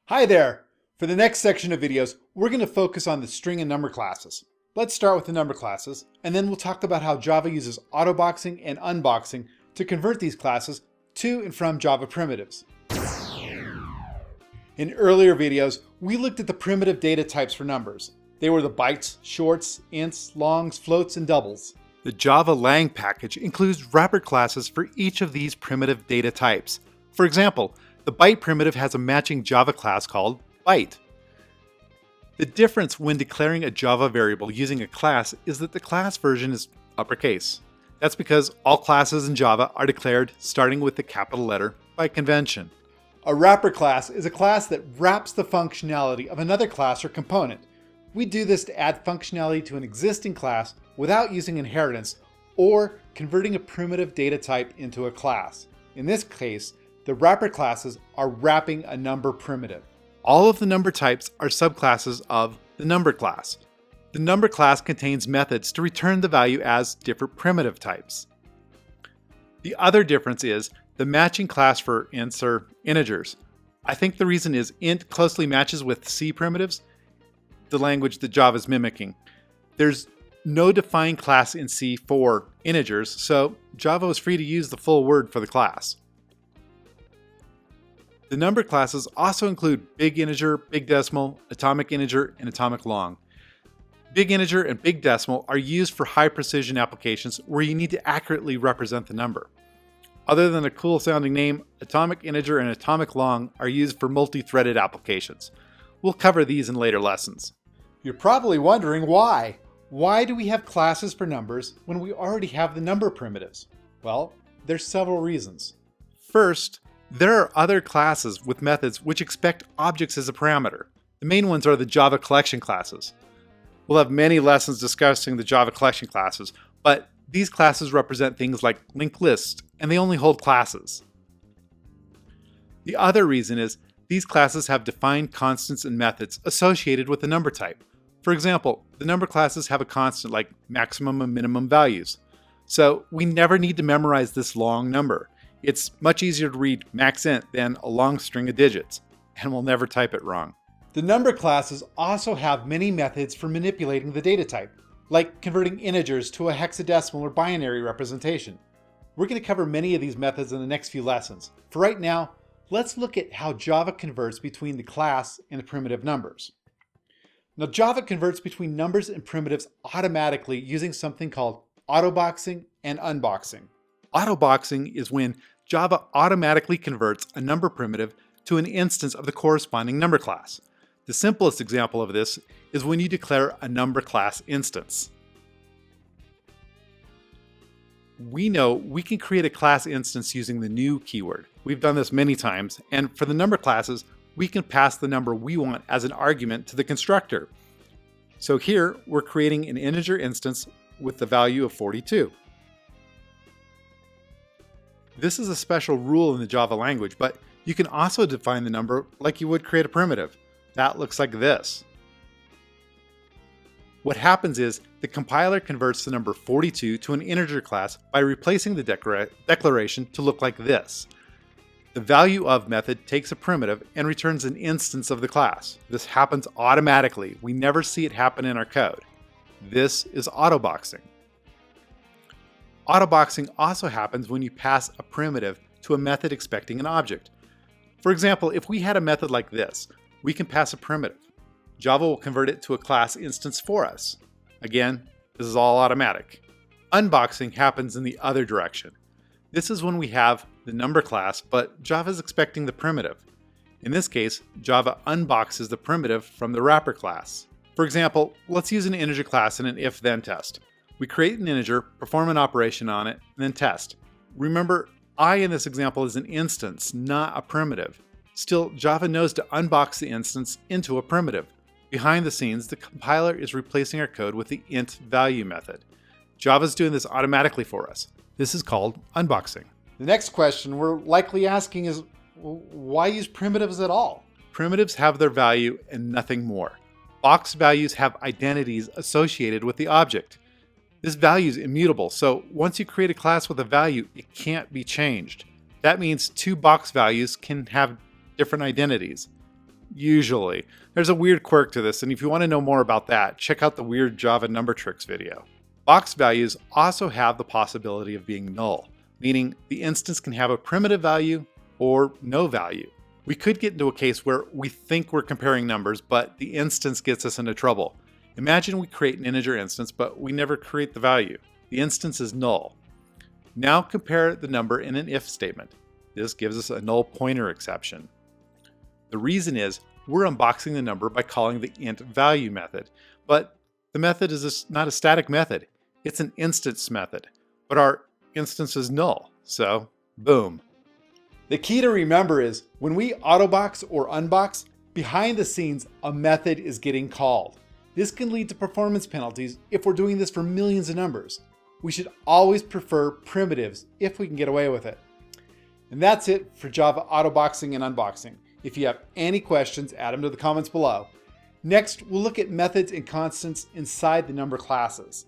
Hi there! For the next section of videos, we're going to focus on the string and number classes. Let's start with the number classes, and then we'll talk about how Java uses autoboxing and unboxing to convert these classes to and from Java primitives. In earlier videos, we looked at the primitive data types for numbers. They were the bytes, shorts, ints, longs, floats, and doubles. The java.lang package includes wrapper classes for each of these primitive data types. For example, the byte primitive has a matching Java class called byte. The difference when declaring a Java variable using a class is that the class version is uppercase. That's because all classes in Java are declared starting with the capital letter by convention. A wrapper class is a class that wraps the functionality of another class or component. We do this to add functionality to an existing class without using inheritance or converting a primitive data type into a class. In this case, the wrapper classes are wrapping a number primitive. All of the number types are subclasses of the number class. The number class contains methods to return the value as different primitive types. The other difference is the matching class for ints or integers. I think the reason is int closely matches with C primitives, the language that Java is mimicking. There's no defined class in C for integers, so Java was free to use the full word for the class. The number classes also include big integer, big decimal, atomic integer, and atomic long. Big integer and big decimal are used for high precision applications where you need to accurately represent the number. Other than a cool sounding name, atomic integer and atomic long are used for multi-threaded applications. We'll cover these in later lessons. You're probably wondering why. Why do we have classes for numbers when we already have the number primitives? Well, there's several reasons. First, there are other classes with methods which expect objects as a parameter. The main ones are the Java collection classes. We'll have many lessons discussing the Java collection classes, but these classes represent things like linked lists, and they only hold classes. The other reason is these classes have defined constants and methods associated with the number type. For example, the number classes have a constant like maximum and minimum values. So we never need to memorize this long number. It's much easier to read maxint than a long string of digits, and we'll never type it wrong. The number classes also have many methods for manipulating the data type, like converting integers to a hexadecimal or binary representation. We're going to cover many of these methods in the next few lessons. For right now, let's look at how Java converts between the class and the primitive numbers. Now, Java converts between numbers and primitives automatically using something called autoboxing and unboxing. Autoboxing is when Java automatically converts a number primitive to an instance of the corresponding number class. The simplest example of this is when you declare a number class instance. We know we can create a class instance using the new keyword. We've done this many times, and for the number classes, we can pass the number we want as an argument to the constructor. So here, we're creating an integer instance with the value of 42. This is a special rule in the Java language, but you can also define the number like you would create a primitive. That looks like this. What happens is the compiler converts the number 42 to an integer class by replacing the declaration to look like this. The value of method takes a primitive and returns an instance of the class. This happens automatically. We never see it happen in our code. This is autoboxing. Autoboxing also happens when you pass a primitive to a method expecting an object. For example, if we had a method like this, we can pass a primitive. Java will convert it to a class instance for us. Again, this is all automatic. Unboxing happens in the other direction. This is when we have the number class, but Java is expecting the primitive. In this case, Java unboxes the primitive from the wrapper class. For example, let's use an integer class in an if-then test. We create an integer, perform an operation on it, and then test. Remember, I in this example is an instance, not a primitive. Still, Java knows to unbox the instance into a primitive. Behind the scenes, the compiler is replacing our code with the int value method. Java's doing this automatically for us. This is called unboxing. The next question we're likely asking is, why use primitives at all? Primitives have their value and nothing more. Box values have identities associated with the object. This value is immutable, so once you create a class with a value, it can't be changed. That means two box values can have different identities. usually. There's a weird quirk to this, and if you want to know more about that, check out the weird Java number tricks video. Box values also have the possibility of being null, meaning the instance can have a primitive value or no value. We could get into a case where we think we're comparing numbers, but the instance gets us into trouble. Imagine we create an integer instance, but we never create the value. The instance is null. Now compare the number in an if statement. This gives us a null pointer exception. The reason is we're unboxing the number by calling the int value method, but the method is not a static method. It's an instance method, but our instance is null, so boom. The key to remember is when we autobox or unbox, behind the scenes, a method is getting called. This can lead to performance penalties if we're doing this for millions of numbers. We should always prefer primitives if we can get away with it. And that's it for Java autoboxing and unboxing. If you have any questions, add them to the comments below. Next, we'll look at methods and constants inside the number classes.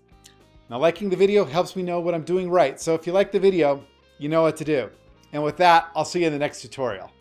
Now, liking the video helps me know what I'm doing right, so if you like the video, you know what to do. And with that, I'll see you in the next tutorial.